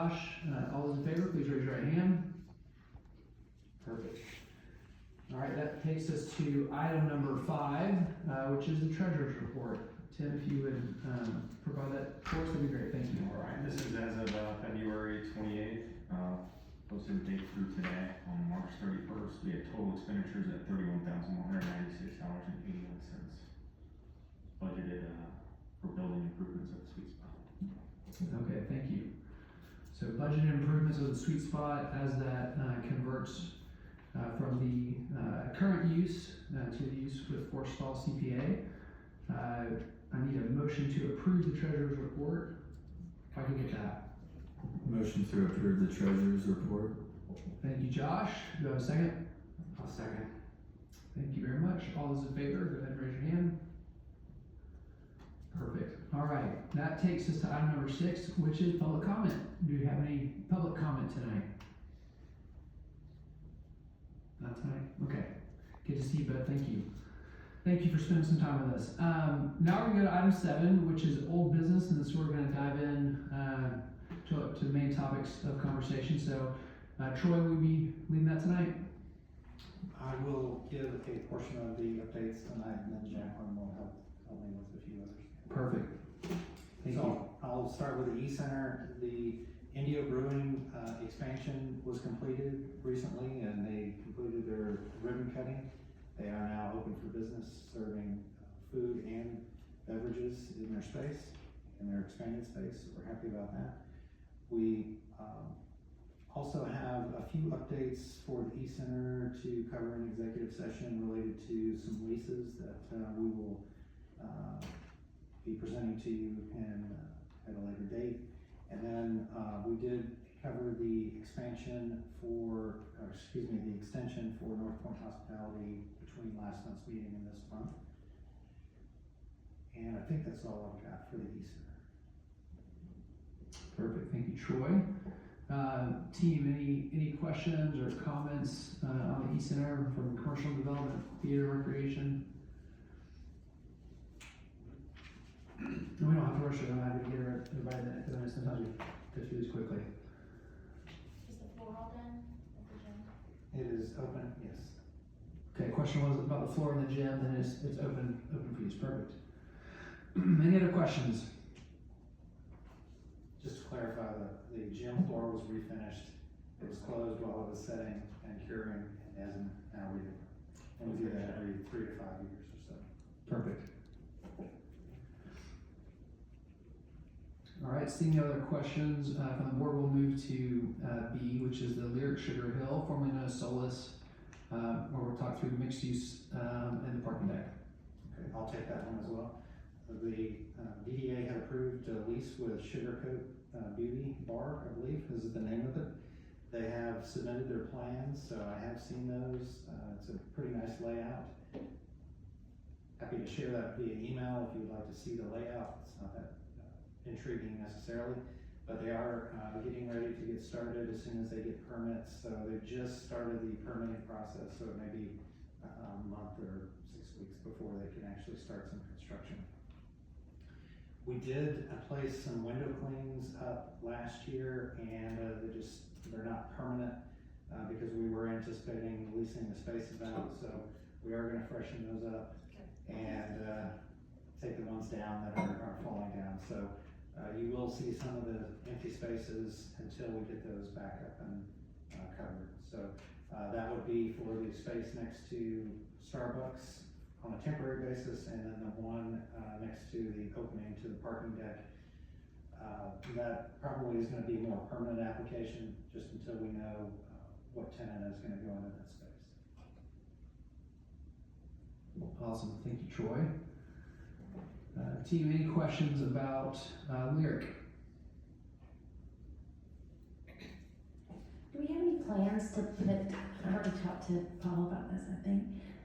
Josh. All those in favor, please raise your right hand. Perfect. All right, that takes us to item number 5, which is the treasurer's report. Tim, if you would provide that for us, that'd be great. Thank you. All right, this is as of February 28th, posted date through today on March 31st. We had total expenditures at $31,196.81. Budgeted for building improvements at the sweet spot. Okay, thank you. So budgeted improvements of the sweet spot as that converts from the current use to the use with Forstall CPA. I need a motion to approve the treasurer's report. If I can get that. Motion to approve the treasurer's report. Thank you, Josh. Do I have a second? I'll second. Thank you very much. All those in favor, go ahead and raise your hand. Perfect. All right, that takes us to item number 6, which is public comment. Do you have any public comment tonight? Not tonight? Okay. Good to see you, bud. Thank you. Thank you for spending some time with us. Now we're going to go to item 7, which is old business, and this is where we're going to dive in to the main topics of conversation. So, Troy, will you be leading that tonight? I will give a portion of the updates tonight, and then Jacqueline will help me with a few others. Perfect. Thank you. I'll start with the e-center. The Indio Brewing expansion was completed recently, and they completed their ribbon cutting. They are now open for business, serving food and beverages in their space, in their expanded space. So we're happy about that. We also have a few updates for the e-center to cover an executive session related to some leases that we will be presenting to you at a later date. And then we did cover the extension for North Point Hospitality between last month's meeting and this month. And I think that's all I've got for the e-center. Perfect. Thank you, Troy. Team, any questions or comments on the e-center from commercial development, theater, recreation? We don't have to rush it. I'm happy to get everybody that, because sometimes we go through this quickly. Is the floor all done at the gym? It is open, yes. Okay, question was about the floor in the gym, and it's open for use. Perfect. Any other questions? Just to clarify, the gym floor was refinished. It was closed while it was setting and curing, and hasn't now reopened. And we do that every 3 to 5 years or so. Perfect. All right, seeing no other questions from the board, we'll move to B, which is the Lyric Sugar Hill, formerly known as Solus, where we'll talk through the mixed use and the parking deck. Okay, I'll take that one as well. The DDA had approved a lease with Sugarcoat Beauty Bar, I believe is the name of it. They have submitted their plans, so I have seen those. It's a pretty nice layout. Happy to share that via email if you'd like to see the layout. It's not that intriguing necessarily, but they are getting ready to get started as soon as they get permits. So they've just started the permitting process, so it may be a month or 6 weeks before they can actually start some construction. We did place some window clings up last year, and they're not permanent because we were anticipating leasing the spaces out. So we are going to freshen those up and take the ones down that are falling down. So you will see some of the empty spaces until we get those back up and covered. So that would be for the space next to Starbucks on a temporary basis, and then the one next to the opening to the parking deck. That probably is going to be a more permanent application just until we know what tenant is going to go into that space. Awesome, thank you, Troy. Team, any questions about Lyric? Do we have any plans to put, I already talked to Paul about this, I think.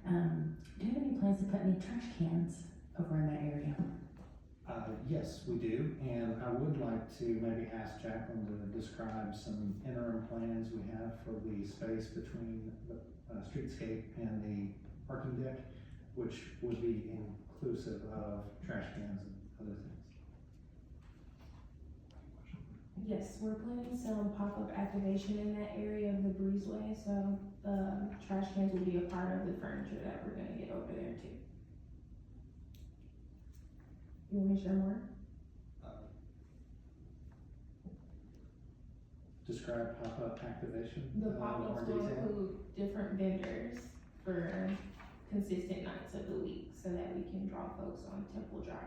Do you have any plans to put any trash cans over in that area? Yes, we do, and I would like to maybe ask Jacqueline to describe some interim plans we have for the space between the streetscape and the parking deck, which would be inclusive of trash cans and other things. Yes, we're planning some pop-up activation in that area of the breezeway, so, trash cans will be a part of the furniture that we're gonna get over there too. You want me to share more? Describe pop-up activation. The in pop-ups more will detail. include different vendors for consistent nights of the week, so that we can draw folks on Temple Drive.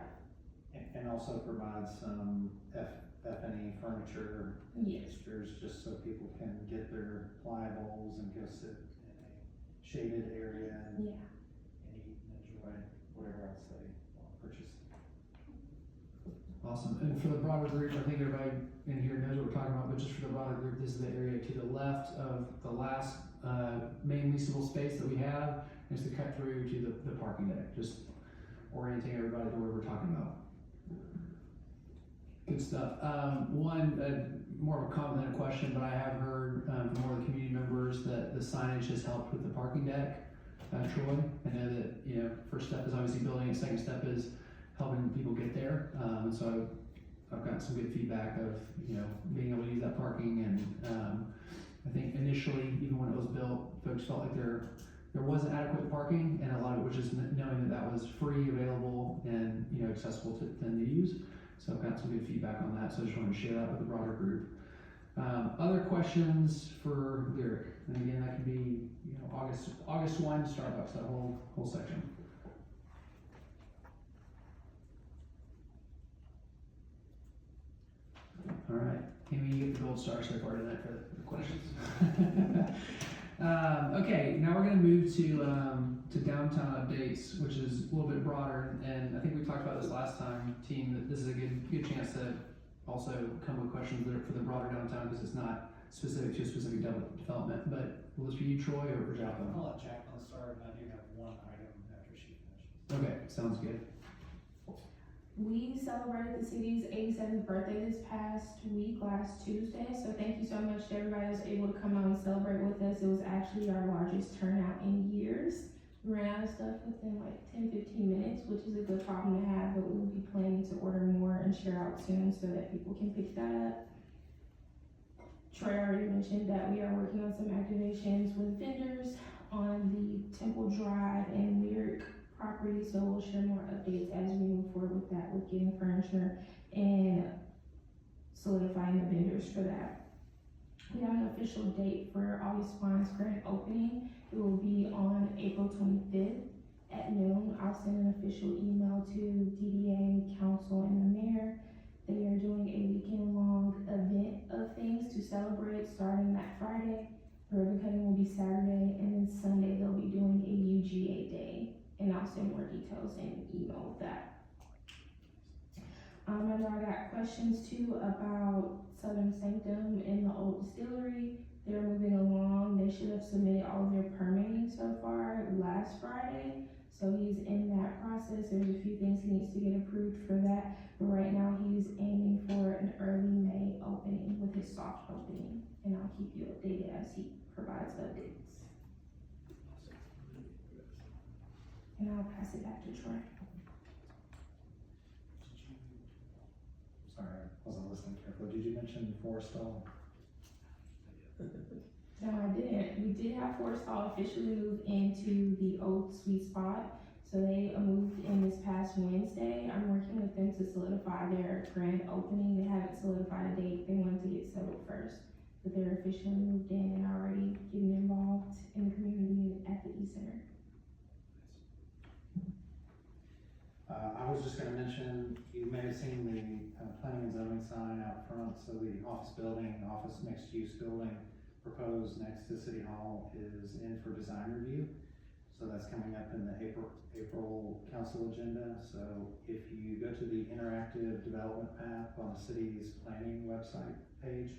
And also provide some F&E furniture Yes. fixtures, just so people can get their pliables and go sit in a shaded area and Yeah. eat and enjoy whatever else they want to purchase. Awesome. And for the broader group, I think everybody in here knows what we're talking about, but just for the broader group, this is the area to the left of the last main leasable space that we have. Is to cut through to the parking deck, just orienting everybody to where we're talking about. Good stuff. More of a comment than a question, but I have heard from more of the community members that the signage has helped with the parking deck. Troy, I know that, first step is obviously building, and second step is helping people get there. And so I've gotten some good feedback of, being able to use that parking. And I think initially, even when it was built, folks felt like there wasn't adequate parking, and a lot of it was just knowing that was free, available, and accessible to them to use. So I've got some good feedback on that. So I just wanted to share that with the broader group. Other questions for Lyric? And again, that could be August 1 Starbucks, that whole section. All right, Amy, you get the gold star so far tonight for the questions. Okay, now we're going to move to downtown updates, which is a little bit broader, and I think we talked about this last time, team, that this is a good chance to also come with questions that are for the broader downtown, because it's not specific to a specific development. But will this be you, Troy, or Jacqueline? I'll let Jacqueline start, and I do have one item after she finishes. Okay, sounds good. We celebrated the city's 87th birthday this past week, last Tuesday, so thank you so much to everybody that was able to come out and celebrate with us. It was actually our largest turnout in years. We ran out of stuff within like 10-15 minutes, which is a good problem to have, but we will be planning to order more and share out soon so that people can pick that up. Troy already mentioned that we are working on some activations with vendors on the Temple Drive and Lyric property, so we'll share more updates as we move forward with that, with getting furniture and solidifying the vendors for that. We have an official date for August 1's grand opening. It will be on April 25th at noon. I'll send an official email to DDA, council, and the mayor. They are doing a weekend-long event of things to celebrate starting that Friday. The ribbon cutting will be Saturday, and then Sunday they'll be doing a UGA day. And I'll send more details in email with that. I know I got questions too about Southern Sanctum and the old distillery. They're moving along. They should have submitted all of their permitting so far last Friday. So he's in that process. There's a few things he needs to get approved for that. But right now he's aiming for an early May opening with his soft opening. And I'll keep you updated as he provides updates. And I'll pass it back to Troy. Sorry, I wasn't listening carefully. Did you mention Forrestal? No, I didn't. We did have Forrestal officially move into the old sweet spot. So they moved in this past Wednesday. I'm working with them to solidify their grand opening. They haven't solidified a date. They wanted to get settled first. But they're officially moved in and already getting involved in the community at the E-Center. I was just gonna mention, you may have seen the planning and zoning sign out front, so the office mixed-use building proposed next to City Hall is in for design review. So that's coming up in the April council agenda. So if you go to the interactive development map on the city's planning website page,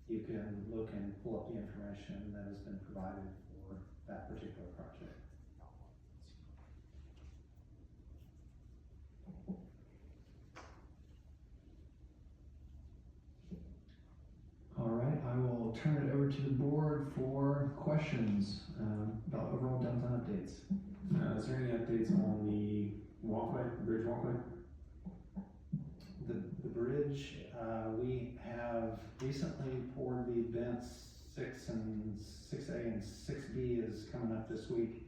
you can look and pull up the information that has been provided for that particular project. All right, I will turn it over to the board for questions about overall downtown updates. Is there any updates on the bridge walkway? The bridge, we have recently poured the vents 6A and 6B is coming up this week.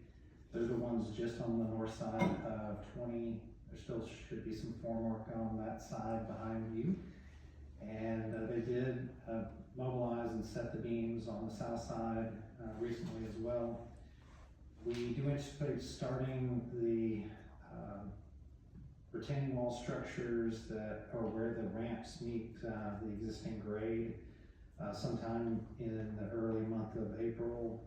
They're the ones just on the north side of 20. There still should be some formwork on that side behind you. And they did mobilize and set the beams on the south side recently as well. We do anticipate starting the retaining wall structures that are where the ramps meet the existing grade sometime in the early month of April.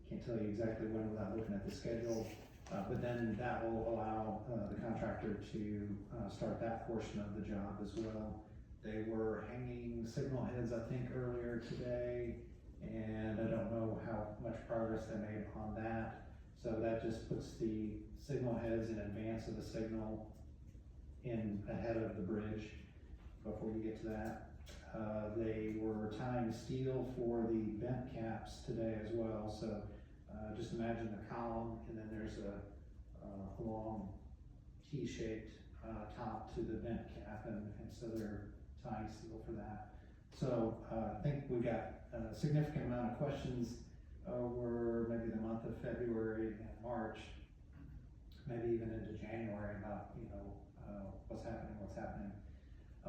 Can't tell you exactly when without looking at the schedule, but then that will allow the contractor to start that portion of the job as well. They were hanging signal heads, I think, earlier today, and I don't know how much progress they made on that. So that just puts the signal heads in advance of the signal in ahead of the bridge before you get to that. They were tying steel for the vent caps today as well. So just imagine the column, and then there's a long T-shaped top to the vent cap, and so they're tying steel for that. So I think we got a significant amount of questions over maybe the month of February and March, maybe even into January about, what's happening.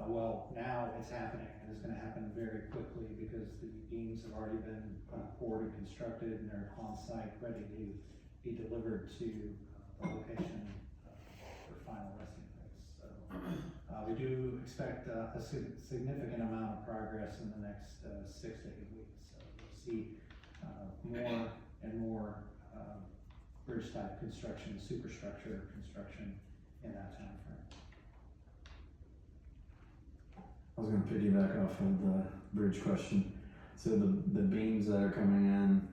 Well, now it's happening, and it's gonna happen very quickly because the beams have already been poured and constructed, and they're on site, ready to be delivered to the location for final resting place. So we do expect a significant amount of progress in the next 6 to 8 weeks. So we'll see more and more bridge type construction, superstructure construction in that time frame. I was gonna piggyback off of the bridge question. So the beams that are coming in,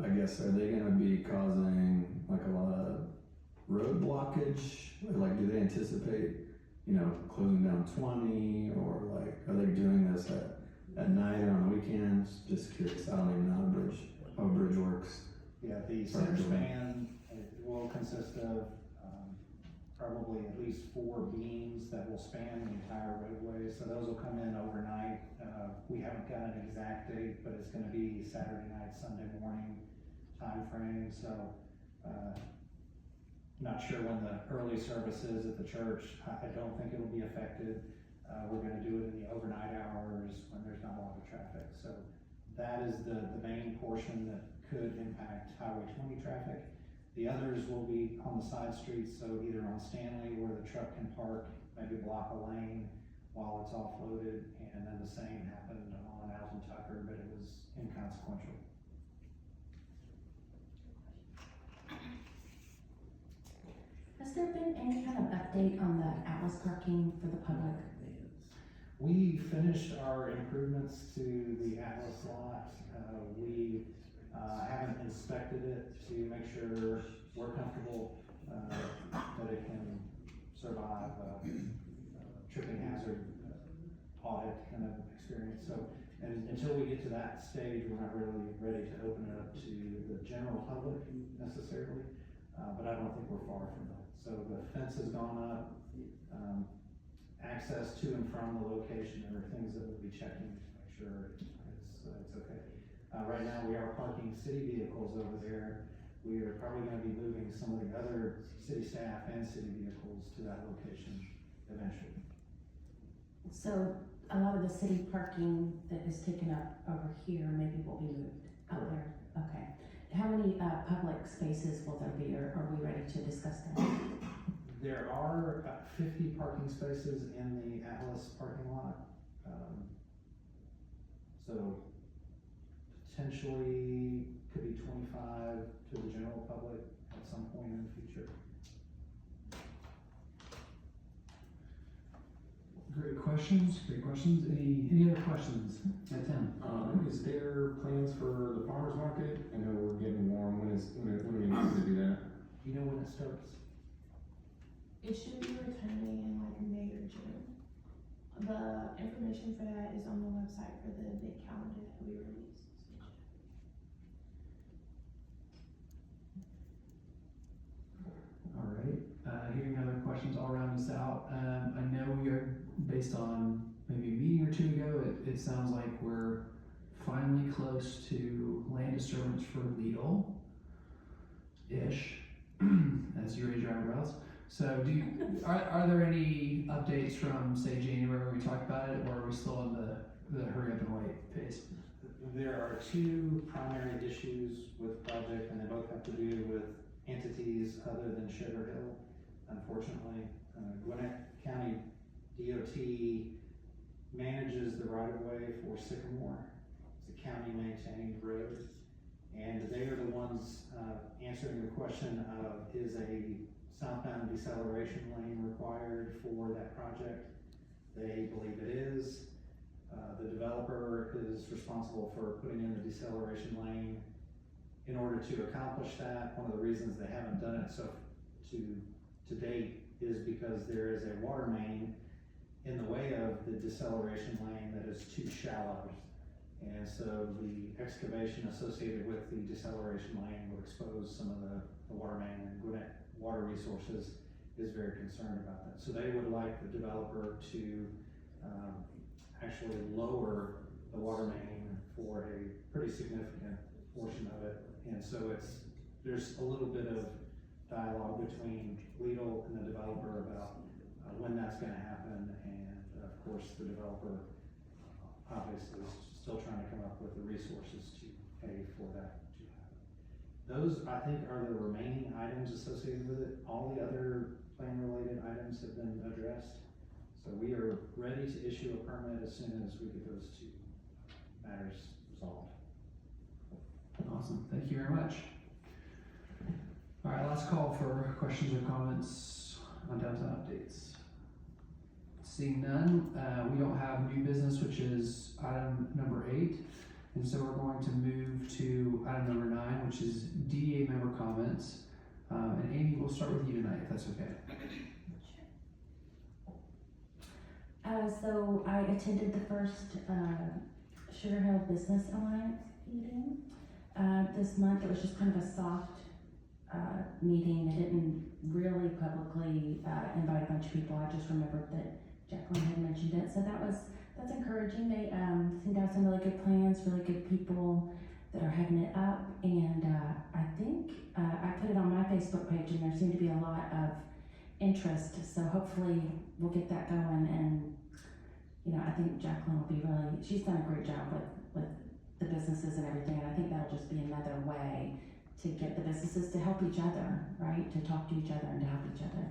I guess, are they gonna be causing like a lot of road blockage? Like, do they anticipate, closing down 20, or like, are they doing this at night or on the weekends? Just curious, I don't even know how a bridge works. Yeah, the center span will consist of probably at least 4 beams that will span the entire roadway. So those will come in overnight. We haven't got an exact date, but it's gonna be Saturday night, Sunday morning time frame. So not sure when the early service is at the church. I don't think it'll be affected. We're gonna do it in the overnight hours when there's not a lot of traffic. So that is the main portion that could impact Highway 20 traffic. The others will be on the side streets, so either on Stanley where the truck can park, maybe block a lane while it's offloaded, and then the same happened on Alton Tucker, but it was inconsequential. Has there been any kind of update on the Atlas parking for the public? We finished our improvements to the Atlas lot. We haven't inspected it to make sure we're comfortable that it can survive tripping hazard audit kind of experience. So, and until we get to that stage, we're not really ready to open it up to the general public necessarily, but I don't think we're far from that. So the fence has gone up. Access to and from the location are things that we'll be checking to make sure it's okay. Right now we are parking city vehicles over there. We are probably going to be moving some of the other city staff and city vehicles to that location eventually. So a lot of the city parking that is taken up over here maybe will be moved out there. Okay. How many public spaces will there be, or are we ready to discuss that? There are 50 parking spaces in the Atlas parking lot. So potentially could be 25 to the general public at some point in the future. Great questions. Any other questions? At 10. Is there plans for the farmer's market? I know we're getting warm. When are we going to do that? Do you know when it starts? It should be returning in like May or June. The information for that is on the website for the big calendar that we released. All right. Hearing other questions, I'll round this out. I know we are, based on maybe a meeting or two ago, it sounds like we're finally close to land disturbance for Lidl-ish, as you raise your eyebrows. So are there any updates from, say, January when we talked about it, or are we still in the hurry up and wait phase? There are two primary issues with the project, and they both have to do with entities other than Sugar Hill. Unfortunately, Gwinnett County DOT manages the right-of-way for Sycamore. It's a county-maintained road, and they are the ones answering the question of, is a southbound deceleration lane required for that project? They believe it is. The developer is responsible for putting in the deceleration lane. In order to accomplish that, one of the reasons they haven't done it to date is because there is a water main in the way of the deceleration lane that is too shallow. And so the excavation associated with the deceleration lane would expose some of the water main, and Gwinnett Water Resources is very concerned about that. So they would like the developer to actually lower the water main for a pretty significant portion of it. And so there's a little bit of dialogue between Lidl and the developer about when that's gonna happen, and of course the developer obviously is still trying to come up with the resources to pay for that to happen. Those, I think, are the remaining items associated with it. All the other plan-related items have been addressed. So we are ready to issue a permit as soon as we get those two matters resolved. Awesome, thank you very much. All right, last call for questions or comments on downtown updates. Seeing none, we don't have new business, which is item number 8. And so we're going to move to item number 9, which is DDA member comments. And Amy, we'll start with you tonight, if that's okay. So I attended the first Sugar Hill Business Alliance meeting this month. It was just kind of a soft meeting. They didn't really publicly invite a bunch of people. I just remembered that Jacqueline had mentioned it. So that's encouraging. They seem to have some really good plans, really good people that are heading it up. And I think I put it on my Facebook page, and there seemed to be a lot of interest. So hopefully we'll get that going. And I think Jacqueline will be she's done a great job with the businesses and everything. And I think that'll just be another way to get the businesses to help each other, right? To talk to each other and to help each other.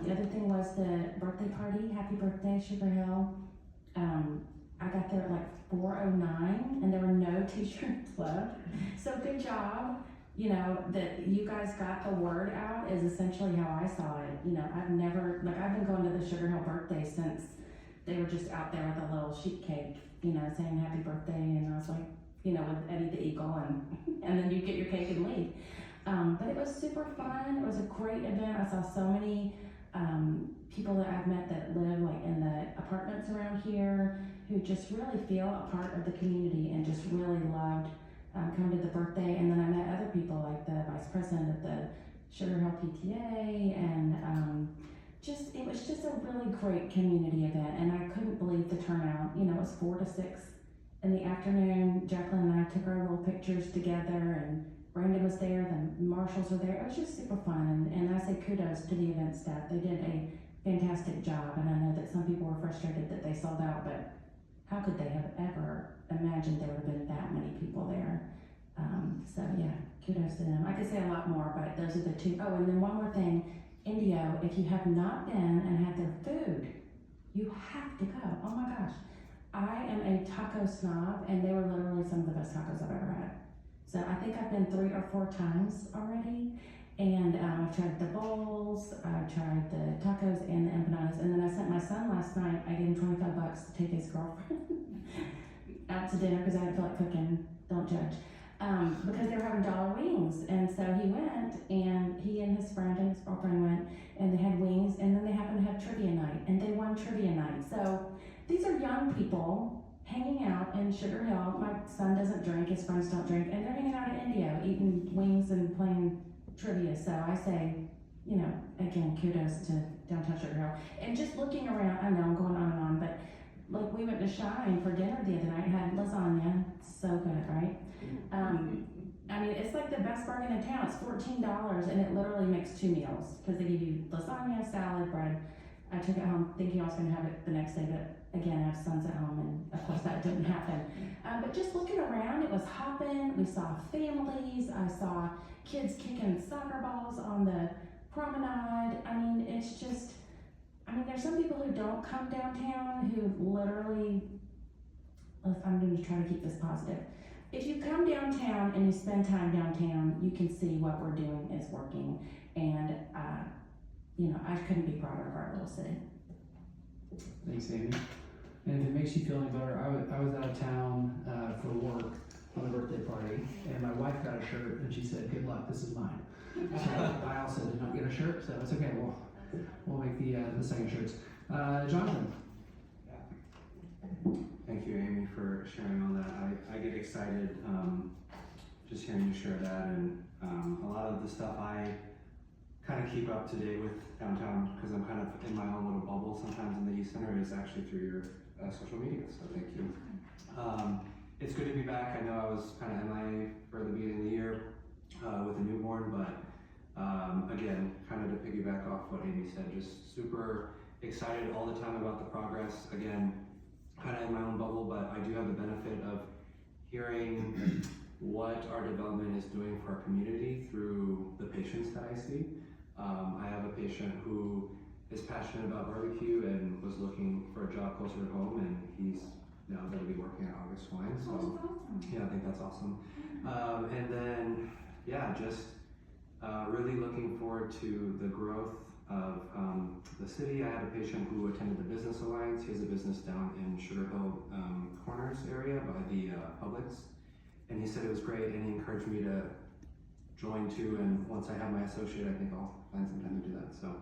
The other thing was the birthday party. Happy birthday, Sugar Hill. I got there at like 4:09 and there were no t-shirts left. So good job. That you guys got the word out is essentially how I saw it. I've been going to the Sugar Hill birthday since they were just out there with a little sheet cake, saying happy birthday. And I was like, with Eddie the Eagle, and then you get your cake and leave. But it was super fun. It was a great event. I saw so many people that I've met that live in the apartments around here who just really feel a part of the community and just really loved coming to the birthday. And then I met other people like the vice president of the Sugar Hill PTA, and it was just a really great community event. And I couldn't believe the turnout. It was 4 to 6 in the afternoon. Jacqueline and I took our little pictures together, and Brandon was there, the marshals were there. It was just super fun, and I say kudos to the event staff. They did a fantastic job, and I know that some people were frustrated that they sold out, but how could they have ever imagined there would have been that many people there? So yeah, kudos to them. I could say a lot more, but those are the two. Oh, and then one more thing, Indio, if you have not been and had their food, you have to go. Oh my gosh. I am a taco snob, and they were literally some of the best tacos I've ever had. So I think I've been 3 or 4 times already, and I've tried the bowls, I tried the tacos and the empanadas, and then I sent my son last night. I gave him $25 to take his girlfriend out to dinner because I didn't feel like cooking. Don't judge. Because they were having dollar wings, and so he went, and he and his friend and his girlfriend went, and they had wings, and then they happened to have trivia night, and they won trivia night. So these are young people hanging out in Sugar Hill. My son doesn't drink, his friends don't drink, and they're hanging out at Indio eating wings and playing trivia. So I say, again, kudos to downtown Sugar Hill. And just looking around, I know I'm going on and on, but like we went to Shine for dinner the other night, had lasagna, so good, right? I mean, it's like the best bargain in town. It's $14 and it literally makes 2 meals because they give you lasagna, salad, bread. I took it home thinking I was going to have it the next day, but again, I have sons at home and of course that didn't happen. But just looking around, it was hopping. We saw families. I saw kids kicking soccer balls on the promenade. I mean, it's just, there's some people who don't come downtown who literally, I'm going to try to keep this positive. If you come downtown and you spend time downtown, you can see what we're doing is working. And, I couldn't be prouder of our little city. Thanks, Amy. And if it makes you feel any better, I was out of town for work on a birthday party, and my wife got a shirt, and she said, "Good luck, this is mine." So I also did not get a shirt, so it's okay. We'll make the second shirts. Jonathan. Thank you, Amy, for sharing all that. I get excited just hearing you share that, and a lot of the stuff I kind of keep up to date with downtown because I'm kind of in my own little bubble sometimes in the East Center is actually through your social media, so thank you. It's good to be back. I know I was kind of MIA for the beginning of the year with a newborn, but again, kind of to piggyback off what Amy said, just super excited all the time about the progress. Again, kind of in my own bubble, but I do have the benefit of hearing what our development is doing for our community through the patients that I see. I have a patient who is passionate about barbecue and was looking for a job closer to home, and he's now going to be working at August Wine. So yeah, I think that's awesome. And then just really looking forward to the growth of the city. I had a patient who attended the Business Alliance. He has a business down in Sugar Hill Corners area by the Publix, and he said it was great, and he encouraged me to join too, and once I have my associate, I think I'll find some time to do that. So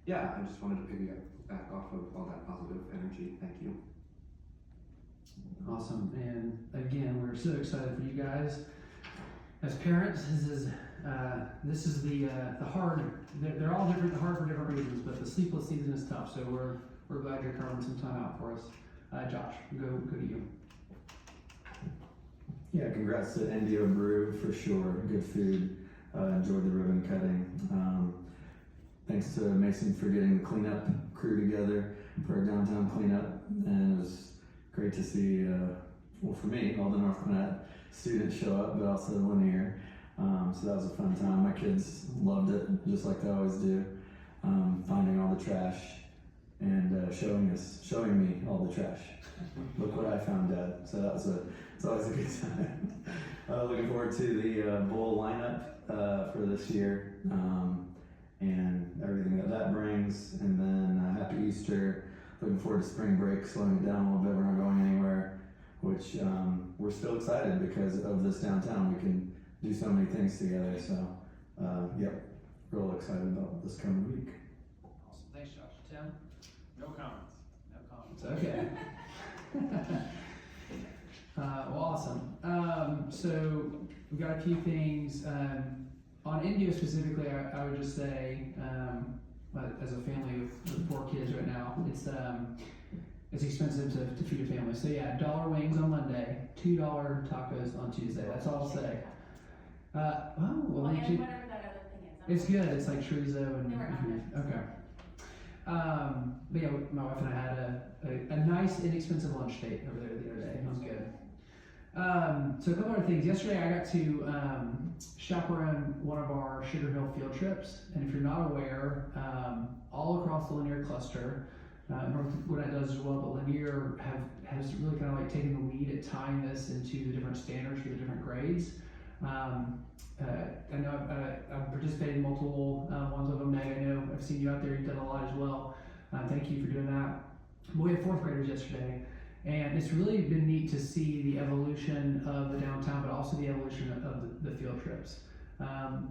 yeah, I just wanted to piggyback off of all that positive energy. Thank you. Awesome. And again, we're so excited for you guys. As parents, this is the hard. They're all different, hard for different reasons, but the sleepless season is tough. So we're glad you're carving some time out for us. Josh, go to you. Yeah, congrats to NDO Brew for sure. Good food. Enjoyed the ribbon cutting. Thanks to Mason for getting the cleanup crew together for our downtown cleanup, and it was great to see, for me, all the North Gwinnett students show up, but also Lanier. So that was a fun time. My kids loved it, just like they always do. Finding all the trash and showing me all the trash. Look what I found, Dad. So it's always a good time. Looking forward to the bowl lineup for this year and everything that brings. And then happy Easter. Looking forward to spring break, slowing it down a little bit. We're not going anywhere, which we're still excited because of this downtown. We can do so many things together. So, real excited about this coming week. Awesome. Thanks, Josh. Tim? No comments. No comments. Okay. Awesome. So we've got a few things. On India specifically, I would just say, as a family with 4 kids right now, it's expensive to feed a family. So yeah, $1 wings on Monday, $2 tacos on Tuesday. That's all I'll say. And whatever that other thing is. It's good. It's like chorizo and Never had it. okay. But yeah, my wife and I had a nice, inexpensive lunch date over there the other day. It was good. So a couple other things. Yesterday I got to chaperone one of our Sugar Hill field trips, and if you're not aware, all across the Lanier cluster, North Gwinnett does as well, but Lanier has really kind of like taken the lead at tying this into the different standards for the different grades. I know I've participated in multiple ones of them. Meg, I know I've seen you out there. You've done a lot as well. Thank you for doing that. But we had 4th graders yesterday, and it's really been neat to see the evolution of the downtown, but also the evolution of the field trips.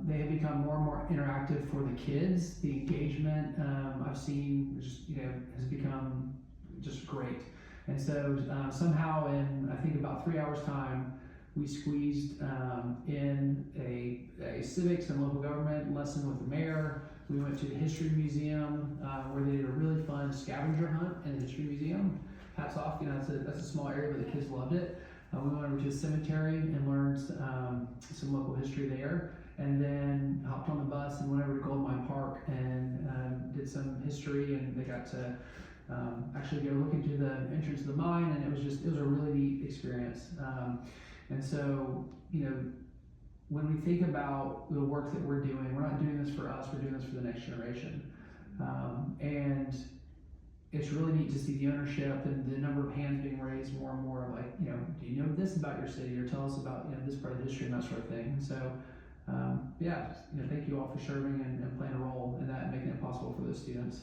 They have become more and more interactive for the kids. The engagement I've seen has become just great. And so somehow in, I think about 3 hours time, we squeezed in a civics and local government lesson with the mayor. We went to the History Museum where they did a really fun scavenger hunt in the History Museum. hats off. You know, that's a small area, but the kids loved it. We went over to a cemetery and learned some local history there, and then hopped on the bus and went over to Gold Mine Park and did some history, and they got to actually go look into the entrance of the mine, and it was a really neat experience. And so, you know, when we think about the work that we're doing, we're not doing this for us, we're doing this for the next generation. And it's really neat to see the ownership and the number of hands being raised more and more, like, you know, do you know this about your city, or tell us about, you know, this part of the history and that sort of thing. So, yeah, you know, thank you all for serving and playing a role in that and making it possible for those students.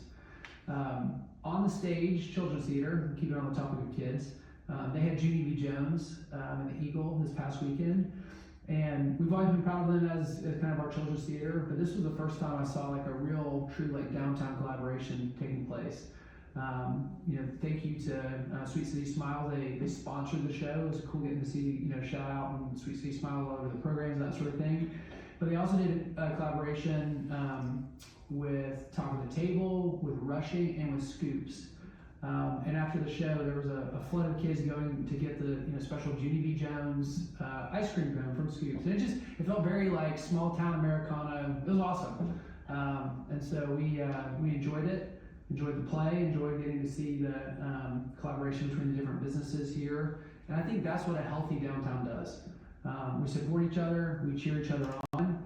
On the stage, Children's Theater, keeping on the topic of kids, they had Junie B. Jones in the Eagle this past weekend. And we've always been proud of them as kind of our children's theater, but this was the first time I saw like a real, true like downtown collaboration taking place. You know, thank you to Sweet City Smile. They sponsored the show. It was cool getting to see, you know, shout out and Sweet City Smile all over the programs, that sort of thing. But they also did a collaboration with Talk of the Table, with Rushing, and with Scoops. And after the show, there was a flood of kids going to get the, you know, special Junie B. Jones ice cream cone from Scoops. And it felt very like small town Americana. It was awesome. And so we enjoyed it, enjoyed the play, enjoyed getting to see the collaboration between the different businesses here. And I think that's what a healthy downtown does. We support each other, we cheer each other on,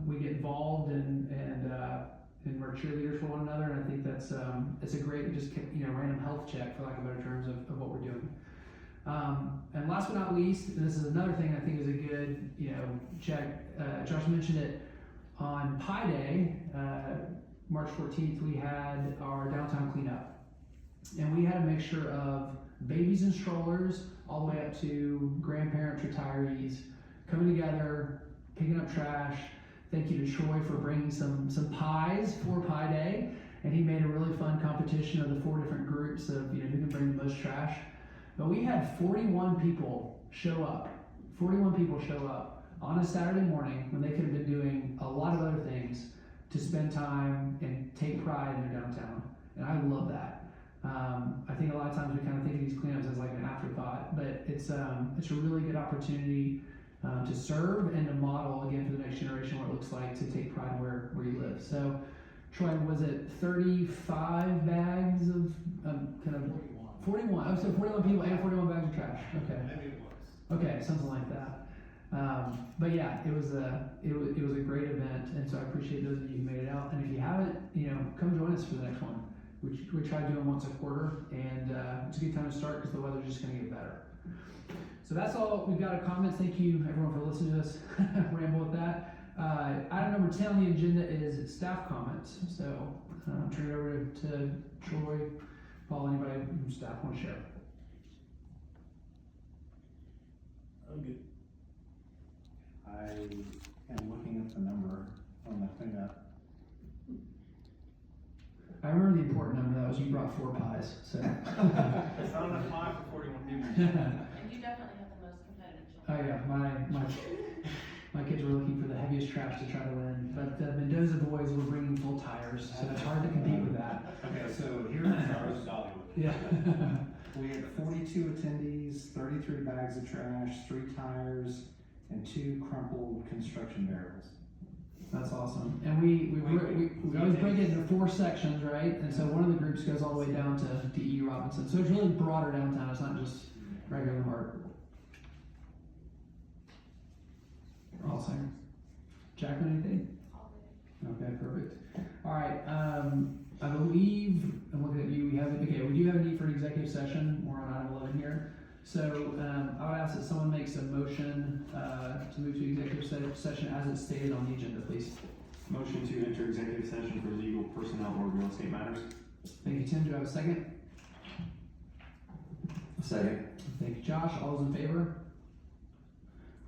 we get involved and we're cheerleaders for one another, and I think that's it's a great, just, you know, random health check, for lack of better terms, of what we're doing. And last but not least, and this is another thing I think is a good, you know, check. Josh mentioned it on Pi Day, March 14th. We had our downtown cleanup, and we had a mixture of babies and strollers, all the way up to grandparents, retirees, coming together, picking up trash. Thank you to Troy for bringing some pies for Pi Day, and he made a really fun competition of the 4 different groups of, you know, who can bring the most trash. But we had 41 people show up. 41 people show up on a Saturday morning when they could have been doing a lot of other things to spend time and take pride in their downtown, and I love that. I think a lot of times we kind of think of these cleanups as like an afterthought, but it's a really good opportunity to serve and to model again for the next generation what it looks like to take pride where you live. So, Troy, was it 35 bags of kind of 41? Oh, so 41 people and 41 bags of trash. Okay. Maybe it was. Okay, something like that. But yeah, it was a great event, and so I appreciate those of you who made it out. And if you haven't, you know, come join us for the next one. We try doing once a quarter, and it's a good time to start because the weather's just going to get better. So that's all we've got of comments. Thank you everyone for listening to us ramble with that. Item number 10 on the agenda is staff comments. So turn it over to Troy, Paul, anybody from staff want to share. I'm good. I am looking at the number on the cleanup. I remember the important number, that was you brought 4 pies. So. It's not enough time for 41 people. And you definitely have the most competitive children. Oh yeah, my kids were looking for the heaviest trash to try to win, but the Mendoza boys were bringing full tires, so it's hard to compete with that. Okay, so here are Dollywood. Yeah. we had 42 attendees, 33 bags of trash, 3 tires, and 2 crumpled construction barrels. That's awesome. And we always break it into 4 sections, right? And so one of the groups goes all the way down to DE Robinson. So it's really broader downtown. It's not just regular Hart. Awesome. Jacqueline, anything? All good. Okay, perfect. All right. I believe, I'm looking at you, we do have a need for an executive session. We're on item 11 here. So I would ask that someone makes a motion to move to executive session as it's stated on the agenda, please. Motion to enter executive session for legal, personnel, or real estate matters. Thank you, Tim. Do I have a second? Second. Thank you, Josh. All those in favor?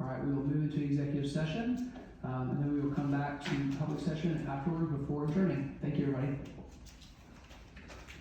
All right, we will move into executive session, and then we will come back to public session afterward before adjourning. Thank you, everybody.